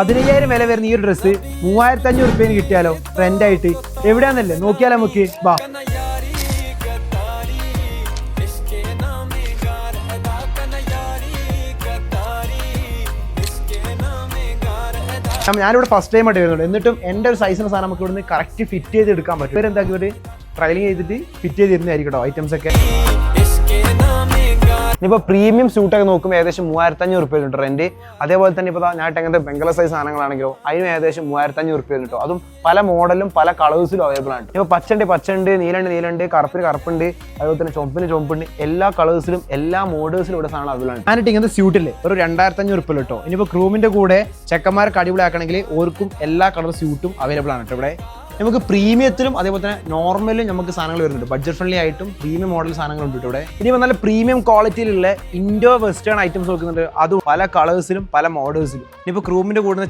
15,000 വില വരുന്ന ഈ ഒരു ഡ്രസ്സ് 3,500 റുപ്യന് കിട്ടിയാലോ ട്രെൻഡ് ആയിട്ട് എവിടെയാന്നല്ലേ നോക്കിയാലോ നമുക്ക് ബാ. ഞാനിവിടെ ഫസ്റ്റ് ടൈം ആയിട്ട് വരുന്നുണ്ട്, എന്നിട്ടും എൻ്റെ ഒരു സൈസിന് സാധനം നമുക്ക് ഇവിടുന്ന് കറക്റ്റ് ഫിറ്റ് ചെയ്ത് എടുക്കാൻ പറ്റും. ഇവരെന്താക്കി ഒരു ട്രയലിംഗ് ചെയ്തിട്ട് ഫിറ്റ് ചെയ്ത് തരുന്നതായിരിക്കും കേട്ടോ ഐറ്റംസ് ഒക്കെ. ഇനിയിപ്പോൾ പ്രീമിയം സ്യൂട്ടൊക്കെ നോക്കുമ്പോൾ ഏകദേശം 3,500 റുപ്യ കിട്ടും റെന്റ്. അതേപോലെ തന്നെ ഇപ്പോൾ ഞാൻ അങ്ങനത്തെ ബംഗള സൈസ് സാധനങ്ങളാണെങ്കിലോ അതിനും ഏകദേശം 3,500 റുപ്യ കിട്ടും. അതും പല മോഡലും പല കളേഴ്സിലും അവൈലബിൾ ആണ്. ഇപ്പോൾ പച്ചുണ്ട്, നീലുണ്ട്, കറുപ്പുണ്ട്, അതുപോലെ തന്നെ ചുവപ്പുണ്ട്. എല്ലാ കളേഴ്സിലും എല്ലാ മോഡൽസിലും ഇവിടെ സാധനം അവൈലബിൾ ആണ്. ഞാനിട്ട് ഇങ്ങനത്തെ സ്യൂട്ടില്ലേ ഒരു 2,500 റുപ്യ കിട്ടോ. ഇനിയിപ്പോൾ ക്രൂമിന്റെ കൂടെ ചെക്കന്മാർക്ക് അടിപൊളിയാക്കണമെങ്കിൽ ഓർക്കും എല്ലാ കളർ സ്യൂട്ടും അവൈലബിൾ ആണ് കേട്ടോ ഇവിടെ. നമുക്ക് പ്രീമിയത്തിലും അതേപോലെ തന്നെ നോർമലും നമുക്ക് സാധനങ്ങൾ വരുന്നുണ്ട്. ബഡ്ജറ്റ് ഫ്രണ്ട്ലി ആയിട്ടും പ്രീമിയം മോഡൽ സാധനങ്ങളുണ്ട് ഇവിടെ. ഇനി നല്ല പ്രീമിയം ക്വാളിറ്റിയിലുള്ള ഇൻഡോ വെസ്റ്റേൺ ഐറ്റംസ് നോക്കുന്നുണ്ട്, അതും പല കളേഴ്സിലും പല മോഡൽസിലും. ഇനിയിപ്പോൾ ക്രൂമിന്റെ കൂടുന്ന